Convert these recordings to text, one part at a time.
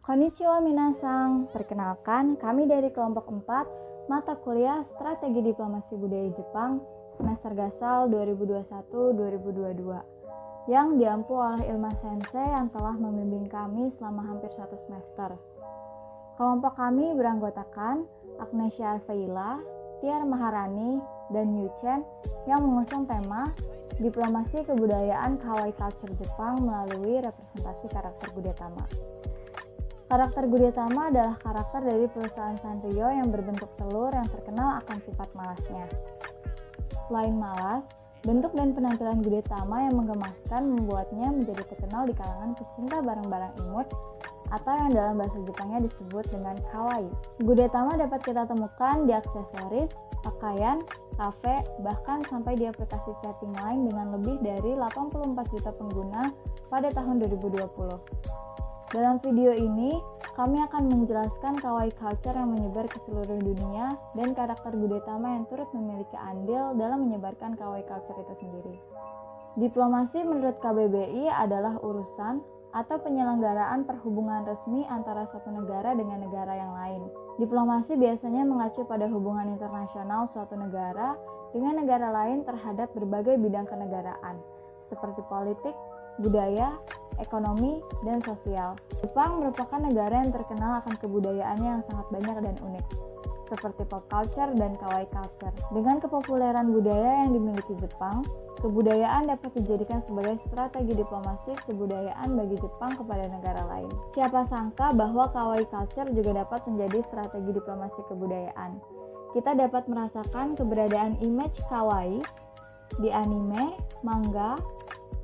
Konnichiwa minasang, perkenalkan kami dari kelompok 4 mata kuliah Strategi Diplomasi Budaya Jepang semester Gasal 2021-2022 yang diampu oleh Ilma Sensei yang telah membimbing kami selama hampir 1 semester. Kelompok kami beranggotakan Agnesia Alfaila, Tiar Maharani, dan Yu Chen yang mengusung tema Diplomasi Kebudayaan Kawaii Culture Jepang melalui representasi karakter Gudetama. Karakter Gudetama adalah karakter dari perusahaan Sanrio yang berbentuk telur yang terkenal akan sifat malasnya. Selain malas, bentuk dan penampilan Gudetama yang menggemaskan membuatnya menjadi terkenal di kalangan pecinta barang-barang imut atau yang dalam bahasa Jepangnya disebut dengan kawaii. Gudetama dapat kita temukan di aksesoris, pakaian, kafe, bahkan sampai di aplikasi chatting lain dengan lebih dari 84 juta pengguna pada tahun 2020. Dalam video ini, kami akan menjelaskan kawaii culture yang menyebar ke seluruh dunia dan karakter Gudetama yang turut memiliki andil dalam menyebarkan kawaii culture itu sendiri. Diplomasi menurut KBBI adalah urusan atau penyelenggaraan perhubungan resmi antara satu negara dengan negara yang lain. Diplomasi biasanya mengacu pada hubungan internasional suatu negara dengan negara lain terhadap berbagai bidang kenegaraan, seperti politik, budaya, ekonomi, dan sosial. Jepang merupakan negara yang terkenal akan kebudayaannya yang sangat banyak dan unik, seperti pop culture dan kawaii culture. Dengan kepopuleran budaya yang dimiliki Jepang, kebudayaan dapat dijadikan sebagai strategi diplomasi kebudayaan bagi Jepang kepada negara lain. Siapa sangka bahwa kawaii culture juga dapat menjadi strategi diplomasi kebudayaan. Kita dapat merasakan keberadaan image kawaii di anime, manga,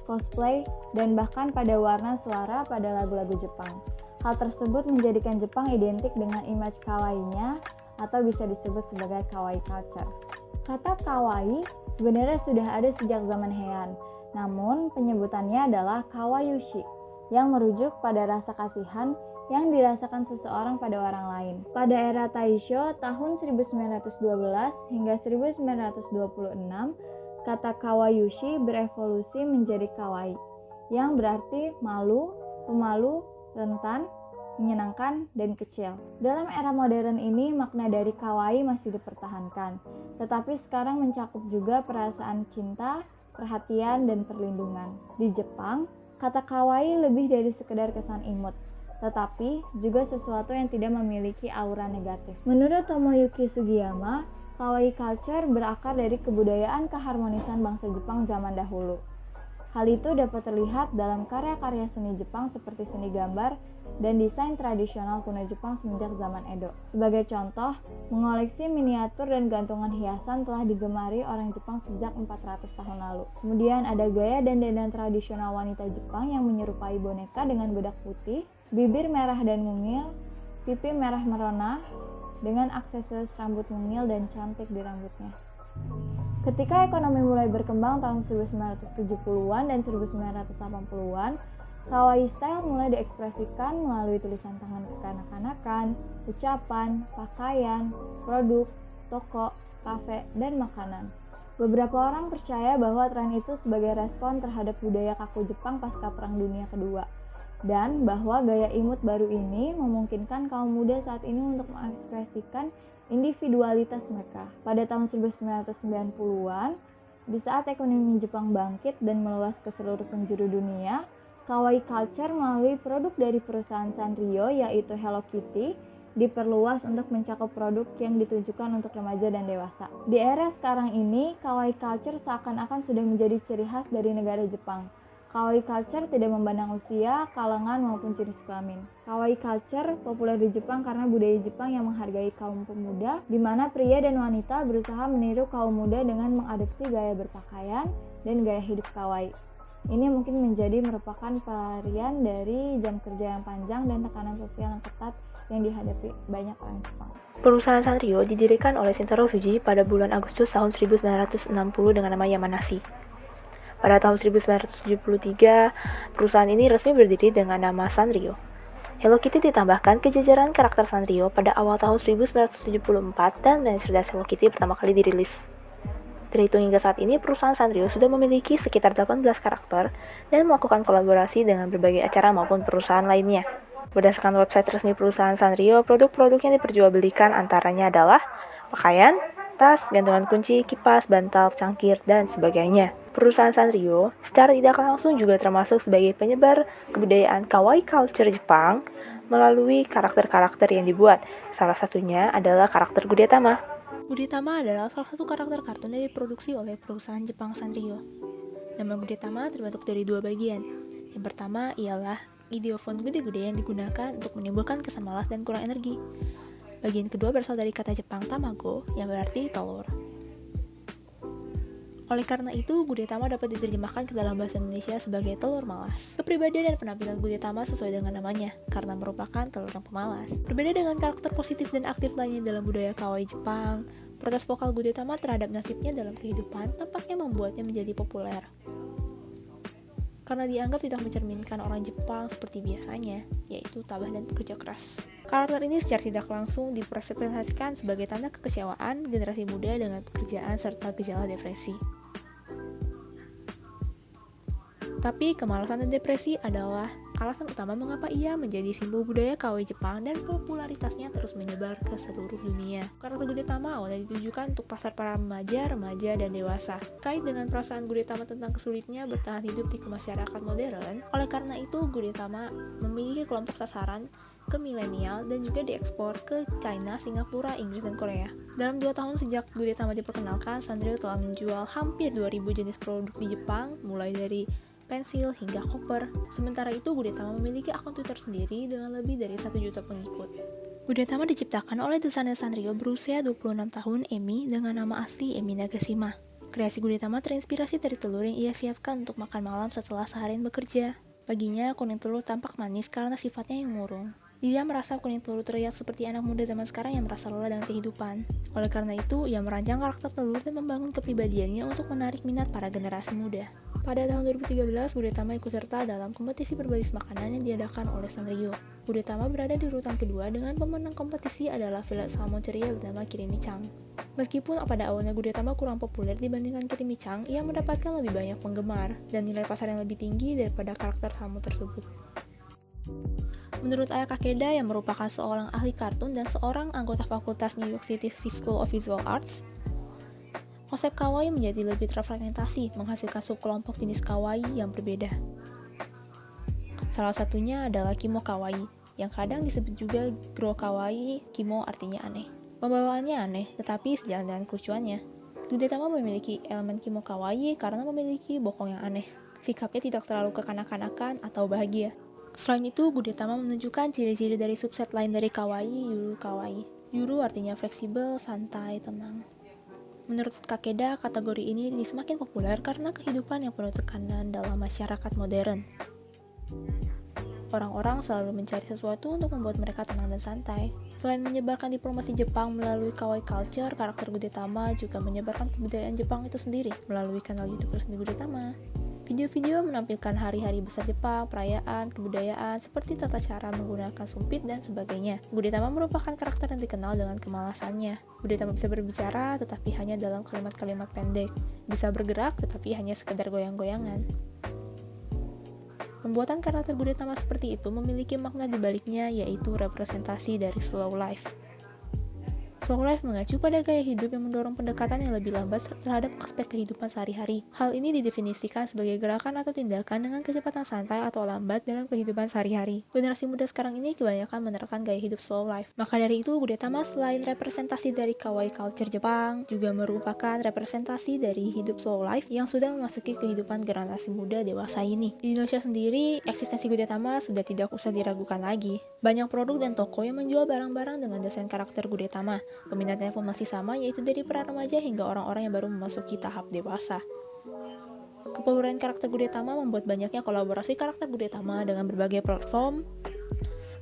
cosplay, dan bahkan pada warna suara pada lagu-lagu Jepang. Hal tersebut menjadikan Jepang identik dengan image kawaii-nya atau bisa disebut sebagai kawaii culture. Kata kawaii sebenarnya sudah ada sejak zaman Heian, namun penyebutannya adalah kawayushi yang merujuk pada rasa kasihan yang dirasakan seseorang pada orang lain. Pada era Taisho tahun 1912 hingga 1926, kata kawayushi berevolusi menjadi kawaii, yang berarti malu, pemalu, rentan, menyenangkan, dan kecil. Dalam era modern ini, makna dari kawaii masih dipertahankan, tetapi sekarang mencakup juga perasaan cinta, perhatian, dan perlindungan. Di Jepang, kata kawaii lebih dari sekedar kesan imut, tetapi juga sesuatu yang tidak memiliki aura negatif. Menurut Tomoyuki Sugiyama, kawaii culture berakar dari kebudayaan keharmonisan bangsa Jepang zaman dahulu. Hal itu dapat terlihat dalam karya-karya seni Jepang seperti seni gambar dan desain tradisional kuno Jepang semenjak zaman Edo. Sebagai contoh, mengoleksi miniatur dan gantungan hiasan telah digemari orang Jepang sejak 400 tahun lalu. Kemudian ada gaya dan dandan tradisional wanita Jepang yang menyerupai boneka dengan bedak putih, bibir merah dan mungil, pipi merah merona, dengan aksesoris rambut mungil dan cantik di rambutnya. Ketika ekonomi mulai berkembang tahun 1970-an dan 1980-an, kawaii style mulai diekspresikan melalui tulisan tangan kekanak-kanakan, ucapan, pakaian, produk, toko, kafe, dan makanan. Beberapa orang percaya bahwa tren itu sebagai respon terhadap budaya kaku Jepang pasca Perang Dunia Kedua, dan bahwa gaya imut baru ini memungkinkan kaum muda saat ini untuk mengekspresikan individualitas mereka. Pada tahun 1990-an, di saat ekonomi Jepang bangkit dan meluas ke seluruh penjuru dunia, kawaii culture melalui produk dari perusahaan Sanrio yaitu Hello Kitty diperluas untuk mencakup produk yang ditujukan untuk remaja dan dewasa. Di era sekarang ini, kawaii culture seakan-akan sudah menjadi ciri khas dari negara Jepang. Kawaii culture tidak memandang usia, kalangan, maupun jenis kelamin. Kawaii culture populer di Jepang karena budaya Jepang yang menghargai kaum pemuda, di mana pria dan wanita berusaha meniru kaum muda dengan mengadopsi gaya berpakaian dan gaya hidup kawaii. Ini mungkin merupakan pelarian dari jam kerja yang panjang dan tekanan sosial yang ketat yang dihadapi banyak orang Jepang. Perusahaan Sanrio didirikan oleh Shintaro Tsuji pada bulan Agustus tahun 1960 dengan nama Yamanashi. Pada tahun 1973, perusahaan ini resmi berdiri dengan nama Sanrio. Hello Kitty ditambahkan ke jajaran karakter Sanrio pada awal tahun 1974 dan Manis Cerdas Hello Kitty pertama kali dirilis. Terhitung hingga saat ini, perusahaan Sanrio sudah memiliki sekitar 18 karakter dan melakukan kolaborasi dengan berbagai acara maupun perusahaan lainnya. Berdasarkan website resmi perusahaan Sanrio, produk-produk yang diperjualbelikan antaranya adalah pakaian, tas, gantungan kunci, kipas, bantal, cangkir, dan sebagainya. Perusahaan Sanrio secara tidak langsung juga termasuk sebagai penyebar kebudayaan kawaii culture Jepang melalui karakter-karakter yang dibuat. Salah satunya adalah karakter Gudetama. Gudetama adalah salah satu karakter kartun yang diproduksi oleh perusahaan Jepang Sanrio. Nama Gudetama terbentuk dari dua bagian. Yang pertama ialah ideofont gede-gede yang digunakan untuk menimbulkan kesan malas dan kurang energi. Bagian kedua berasal dari kata Jepang tamago yang berarti telur. Oleh karena itu, Gudetama dapat diterjemahkan ke dalam bahasa Indonesia sebagai telur malas. Kepribadian dan penampilan Gudetama sesuai dengan namanya, karena merupakan telur yang pemalas. Berbeda dengan karakter positif dan aktif lainnya dalam budaya kawaii Jepang, protes vokal Gudetama terhadap nasibnya dalam kehidupan tampaknya membuatnya menjadi populer. Karena dianggap tidak mencerminkan orang Jepang seperti biasanya, yaitu tabah dan pekerja keras. Karakter ini secara tidak langsung dipresentasikan sebagai tanda kekecewaan generasi muda dengan pekerjaan serta gejala depresi. Tapi kemalasan dan depresi adalah alasan utama mengapa ia menjadi simbol budaya kawaii Jepang dan popularitasnya terus menyebar ke seluruh dunia. Karakter Gudetama awalnya ditujukan untuk pasar para remaja, dan dewasa. Kait dengan perasaan Gudetama tentang kesulitnya bertahan hidup di masyarakat modern, oleh karena itu Gudetama memiliki kelompok sasaran ke milenial dan juga diekspor ke China, Singapura, Inggris, dan Korea. Dalam 2 tahun sejak Gudetama diperkenalkan, Sanrio telah menjual hampir 2000 jenis produk di Jepang, mulai dari pensil hingga koper. Sementara itu, Gudetama memiliki akun Twitter sendiri dengan lebih dari 1 juta pengikut. Gudetama diciptakan oleh desainer Sanrio berusia 26 tahun, Emi, dengan nama asli Emi Nagashima. Kreasi Gudetama terinspirasi dari telur yang ia siapkan untuk makan malam setelah seharian bekerja. Paginya, kuning telur tampak manis karena sifatnya yang murung. Dia merasa kuning telur terlihat seperti anak muda zaman sekarang yang merasa lelah dengan kehidupan. Oleh karena itu, ia merancang karakter telur dan membangun kepribadiannya untuk menarik minat para generasi muda. Pada tahun 2013, Gudetama ikut serta dalam kompetisi berbasis makanan yang diadakan oleh Sanrio. Gudetama berada di urutan kedua dengan pemenang kompetisi adalah filet salmon ceria bernama Kirimi-chan. Meskipun pada awalnya Gudetama kurang populer dibandingkan Kirimi-chan, ia mendapatkan lebih banyak penggemar dan nilai pasar yang lebih tinggi daripada karakter salmon tersebut. Menurut Aya Kakeda yang merupakan seorang ahli kartun dan seorang anggota fakultas New York City School of Visual Arts, konsep kawaii menjadi lebih terfragmentasi, menghasilkan subkelompok jenis kawaii yang berbeda. Salah satunya adalah kimo kawaii, yang kadang disebut juga gro kawaii. Kimo artinya aneh. Pembawaannya aneh, tetapi sejalan dengan kelucuannya. Gudetama memiliki elemen kimo kawaii karena memiliki bokong yang aneh. Sikapnya tidak terlalu kekanak-kanakan atau bahagia. Selain itu, Gudetama menunjukkan ciri-ciri dari subset lain dari kawaii, yuru kawaii. Yuru artinya fleksibel, santai, tenang. Menurut Kakeda, kategori ini semakin populer karena kehidupan yang penuh tekanan dalam masyarakat modern. Orang-orang selalu mencari sesuatu untuk membuat mereka tenang dan santai. Selain menyebarkan diplomasi Jepang melalui kawaii culture, karakter Gudetama juga menyebarkan kebudayaan Jepang itu sendiri melalui kanal YouTube resmi Gudetama. Video-video menampilkan hari-hari besar Jepang, perayaan, kebudayaan, seperti tata cara menggunakan sumpit dan sebagainya. Gudetama merupakan karakter yang dikenal dengan kemalasannya. Gudetama bisa berbicara, tetapi hanya dalam kalimat-kalimat pendek. Bisa bergerak, tetapi hanya sekedar goyang-goyangan. Pembuatan karakter Gudetama seperti itu memiliki makna di baliknya, yaitu representasi dari slow life. Slow life mengacu pada gaya hidup yang mendorong pendekatan yang lebih lambat terhadap aspek kehidupan sehari-hari. Hal ini didefinisikan sebagai gerakan atau tindakan dengan kecepatan santai atau lambat dalam kehidupan sehari-hari. Generasi muda sekarang ini kebanyakan menerapkan gaya hidup slow life. Maka dari itu, Gudetama selain representasi dari kawaii culture Jepang, juga merupakan representasi dari hidup slow life yang sudah memasuki kehidupan generasi muda dewasa ini. Di Indonesia sendiri, eksistensi Gudetama sudah tidak usah diragukan lagi. Banyak produk dan toko yang menjual barang-barang dengan desain karakter Gudetama. Peminatnya pun masih sama, yaitu dari para remaja hingga orang-orang yang baru memasuki tahap dewasa. Kepopuleran karakter Gudetama membuat banyaknya kolaborasi karakter Gudetama dengan berbagai platform,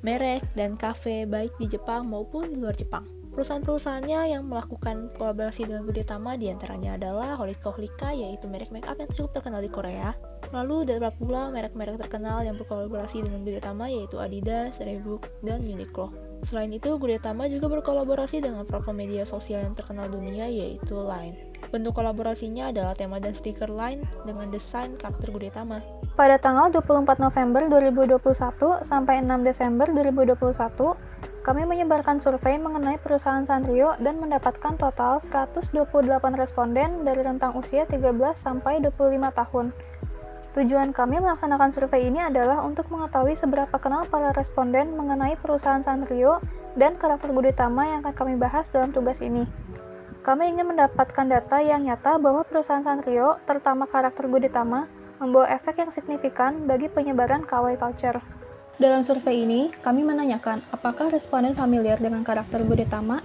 merek, dan kafe baik di Jepang maupun di luar Jepang. Perusahaan-perusahaannya yang melakukan kolaborasi dengan Gudetama diantaranya adalah Holika, yaitu merek make up yang cukup terkenal di Korea. Lalu ada pula merek-merek terkenal yang berkolaborasi dengan Gudetama, yaitu Adidas, Reebok, dan Uniqlo. Selain itu, Gudetama juga berkolaborasi dengan platform media sosial yang terkenal dunia, yaitu Line. Bentuk kolaborasinya adalah tema dan stiker line dengan desain karakter Gudetama. Pada tanggal 24 November 2021 sampai 6 Desember 2021, kami menyebarkan survei mengenai perusahaan Sanrio dan mendapatkan total 128 responden dari rentang usia 13 sampai 25 tahun. Tujuan kami melaksanakan survei ini adalah untuk mengetahui seberapa kenal para responden mengenai perusahaan Sanrio dan karakter Gudetama yang akan kami bahas dalam tugas ini. Kami ingin mendapatkan data yang nyata bahwa perusahaan Sanrio, terutama karakter Gudetama, membawa efek yang signifikan bagi penyebaran kawaii culture. Dalam survei ini, kami menanyakan apakah responden familiar dengan karakter Gudetama.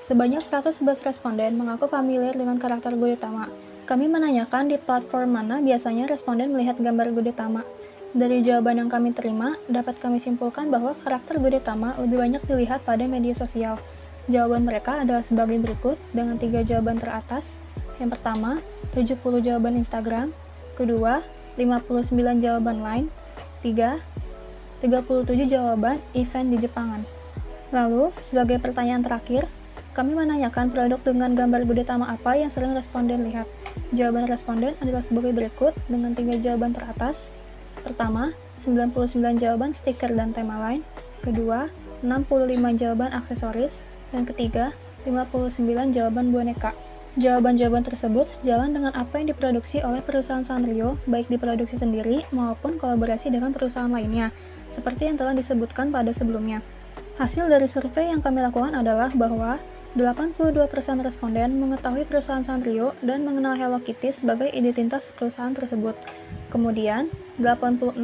Sebanyak 111 responden mengaku familiar dengan karakter Gudetama. Kami menanyakan di platform mana biasanya responden melihat gambar Gudetama. Dari jawaban yang kami terima, dapat kami simpulkan bahwa karakter Gudetama lebih banyak dilihat pada media sosial. Jawaban mereka adalah sebagai berikut dengan 3 jawaban teratas. Yang pertama, 70 jawaban Instagram. Kedua, 59 jawaban Line. 3, 37 jawaban event di Jepangan. Lalu, sebagai pertanyaan terakhir, kami menanyakan produk dengan gambar Gudetama apa yang sering responden lihat. Jawaban responden adalah sebagai berikut dengan 3 jawaban teratas. Pertama, 99 jawaban stiker dan tema Line. Kedua, 65 jawaban aksesoris. Dan ketiga, 59 jawaban boneka. Jawaban-jawaban tersebut sejalan dengan apa yang diproduksi oleh perusahaan Sanrio, baik diproduksi sendiri maupun kolaborasi dengan perusahaan lainnya, seperti yang telah disebutkan pada sebelumnya. Hasil dari survei yang kami lakukan adalah bahwa 82% responden mengetahui perusahaan Sanrio dan mengenal Hello Kitty sebagai identitas perusahaan tersebut. Kemudian, 86,7%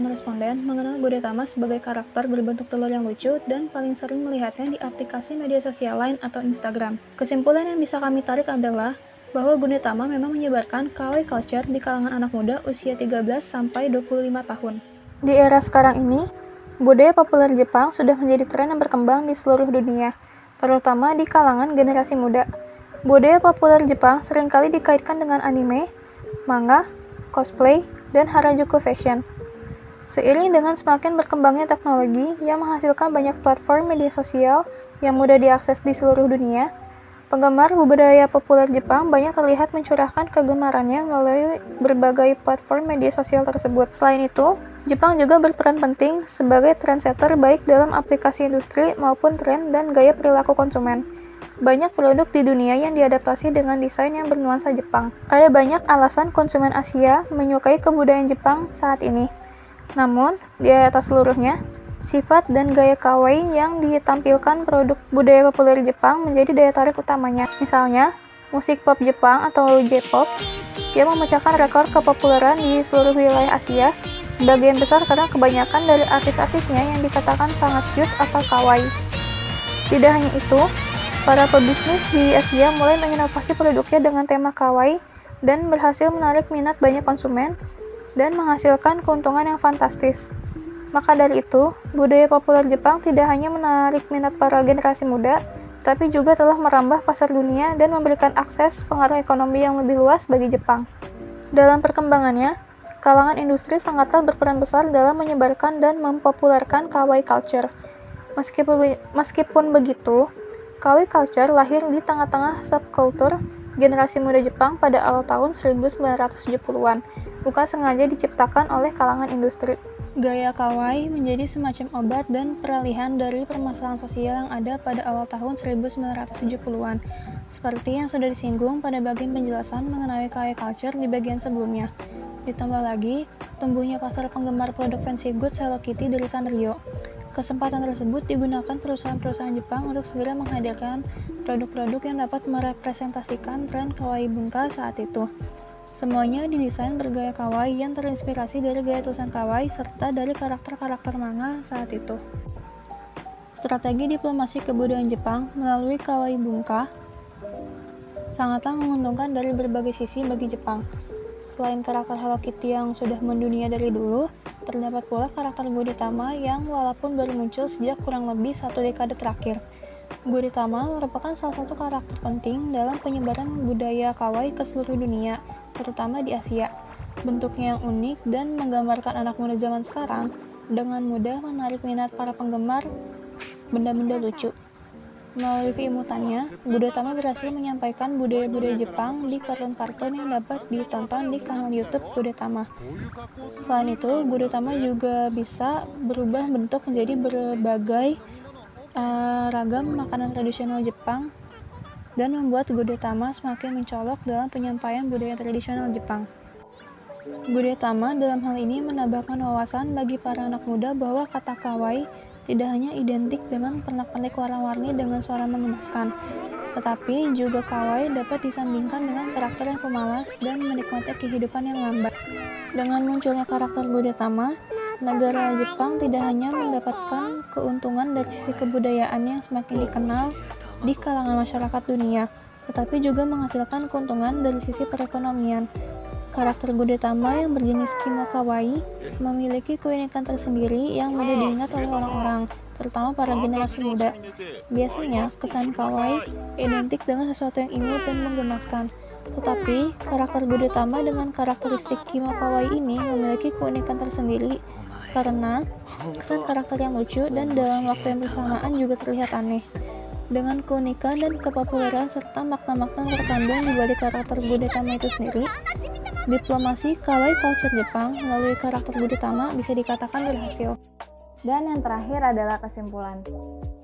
responden mengenal Gudetama sebagai karakter berbentuk telur yang lucu dan paling sering melihatnya di aplikasi media sosial Line atau Instagram. Kesimpulan yang bisa kami tarik adalah bahwa Gudetama memang menyebarkan kawaii culture di kalangan anak muda usia 13 sampai 25 tahun. Di era sekarang ini, budaya populer Jepang sudah menjadi tren yang berkembang di seluruh dunia, terutama di kalangan generasi muda. Budaya populer Jepang seringkali dikaitkan dengan anime, manga, cosplay, dan Harajuku fashion. Seiring dengan semakin berkembangnya teknologi yang menghasilkan banyak platform media sosial yang mudah diakses di seluruh dunia, penggemar budaya populer Jepang banyak terlihat mencurahkan kegemarannya melalui berbagai platform media sosial tersebut. Selain itu, Jepang juga berperan penting sebagai trendsetter baik dalam aplikasi industri maupun tren dan gaya perilaku konsumen. Banyak produk di dunia yang diadaptasi dengan desain yang bernuansa Jepang. Ada banyak alasan konsumen Asia menyukai kebudayaan Jepang saat ini. Namun, di atas seluruhnya, sifat dan gaya kawaii yang ditampilkan produk budaya populer Jepang menjadi daya tarik utamanya. Misalnya, musik pop Jepang atau J-pop yang memecahkan rekor kepopuleran di seluruh wilayah Asia, sebagian besar karena kebanyakan dari artis-artisnya yang dikatakan sangat cute atau kawaii. Tidak hanya itu, para pebisnis di Asia mulai menginovasi produknya dengan tema kawaii dan berhasil menarik minat banyak konsumen dan menghasilkan keuntungan yang fantastis. Maka dari itu, budaya populer Jepang tidak hanya menarik minat para generasi muda, tapi juga telah merambah pasar dunia dan memberikan akses pengaruh ekonomi yang lebih luas bagi Jepang. Dalam perkembangannya, kalangan industri sangatlah berperan besar dalam menyebarkan dan mempopulerkan kawaii culture. Meskipun begitu, kawaii culture lahir di tengah-tengah subkultur generasi muda Jepang pada awal tahun 1970-an, bukan sengaja diciptakan oleh kalangan industri. Gaya kawaii menjadi semacam obat dan peralihan dari permasalahan sosial yang ada pada awal tahun 1970-an, seperti yang sudah disinggung pada bagian penjelasan mengenai kawaii culture di bagian sebelumnya. Ditambah lagi, tumbuhnya pasar penggemar produk fancy goods Hello Kitty dari Sanrio. Kesempatan tersebut digunakan perusahaan-perusahaan Jepang untuk segera menghadirkan produk-produk yang dapat merepresentasikan tren kawaii bunka saat itu. Semuanya didesain bergaya kawaii yang terinspirasi dari gaya tulisan kawaii serta dari karakter-karakter manga saat itu. Strategi diplomasi kebudayaan Jepang melalui kawaii bunka sangatlah menguntungkan dari berbagai sisi bagi Jepang. Selain karakter Hello Kitty yang sudah mendunia dari dulu, terdapat pula karakter Gudetama yang walaupun baru muncul sejak kurang lebih 1 dekade terakhir. Gudetama merupakan salah satu karakter penting dalam penyebaran budaya kawaii ke seluruh dunia, terutama di Asia. Bentuknya yang unik dan menggambarkan anak muda zaman sekarang dengan mudah menarik minat para penggemar benda-benda lucu. Melalui keimutannya, Gudetama berhasil menyampaikan budaya-budaya Jepang di kartun-kartun yang dapat ditonton di kanal YouTube Gudetama. Selain itu, Gudetama juga bisa berubah bentuk menjadi berbagai ragam makanan tradisional Jepang dan membuat Gudetama semakin mencolok dalam penyampaian budaya tradisional Jepang. Gudetama dalam hal ini menambahkan wawasan bagi para anak muda bahwa kata kawaii tidak hanya identik dengan pernak-pernik warna-warni dengan suara mengemaskan, tetapi juga kawaii dapat disandingkan dengan karakter yang pemalas dan menikmati kehidupan yang lambat. Dengan munculnya karakter Gudetama, negara Jepang tidak hanya mendapatkan keuntungan dari sisi kebudayaannya yang semakin dikenal di kalangan masyarakat dunia, tetapi juga menghasilkan keuntungan dari sisi perekonomian. Karakter Gudetama yang berjenis kimo kawaii memiliki keunikan tersendiri yang mudah diingat oleh orang-orang, terutama para generasi muda. Biasanya, kesan kawaii identik dengan sesuatu yang imut dan menggemaskan. Tetapi, karakter Gudetama dengan karakteristik kimo kawaii ini memiliki keunikan tersendiri karena kesan karakter yang lucu dan dalam waktu yang bersamaan juga terlihat aneh. Dengan keunikan dan kepopuleran serta makna-makna terkandung di balik karakter Gudetama itu sendiri, diplomasi kawaii culture Jepang melalui karakter Gudetama bisa dikatakan berhasil. Dan yang terakhir adalah kesimpulan.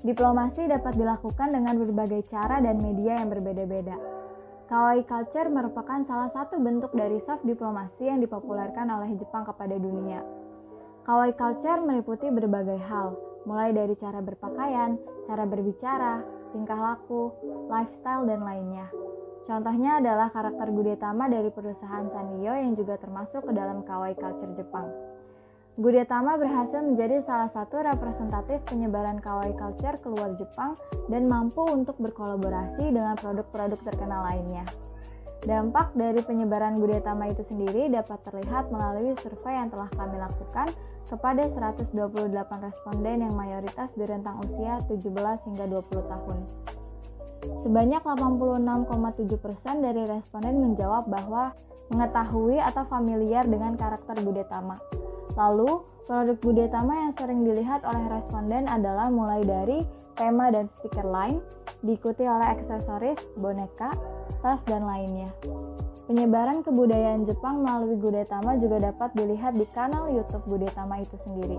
Diplomasi dapat dilakukan dengan berbagai cara dan media yang berbeda-beda. Kawaii culture merupakan salah satu bentuk dari soft diplomasi yang dipopulerkan oleh Jepang kepada dunia. Kawaii culture meliputi berbagai hal, mulai dari cara berpakaian, cara berbicara, tingkah laku, lifestyle, dan lainnya. Contohnya adalah karakter Gudetama dari perusahaan Sanrio yang juga termasuk ke dalam kawaii culture Jepang. Gudetama berhasil menjadi salah satu representatif penyebaran kawaii culture keluar Jepang dan mampu untuk berkolaborasi dengan produk-produk terkenal lainnya. Dampak dari penyebaran Gudetama itu sendiri dapat terlihat melalui survei yang telah kami lakukan kepada 128 responden yang mayoritas di rentang usia 17 hingga 20 tahun. Sebanyak 86,7% dari responden menjawab bahwa mengetahui atau familiar dengan karakter Gudetama. Lalu, produk Gudetama yang sering dilihat oleh responden adalah mulai dari tema dan stiker line, diikuti oleh aksesoris, boneka, tas, dan lainnya. Penyebaran kebudayaan Jepang melalui Gudetama juga dapat dilihat di kanal YouTube Gudetama itu sendiri,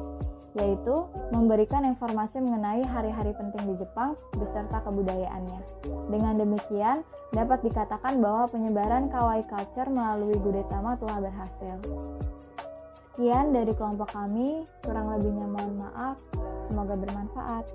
yaitu memberikan informasi mengenai hari-hari penting di Jepang beserta kebudayaannya. Dengan demikian, dapat dikatakan bahwa penyebaran kawaii culture melalui Gudetama telah berhasil. Sekian dari kelompok kami, kurang lebihnya mohon maaf, semoga bermanfaat.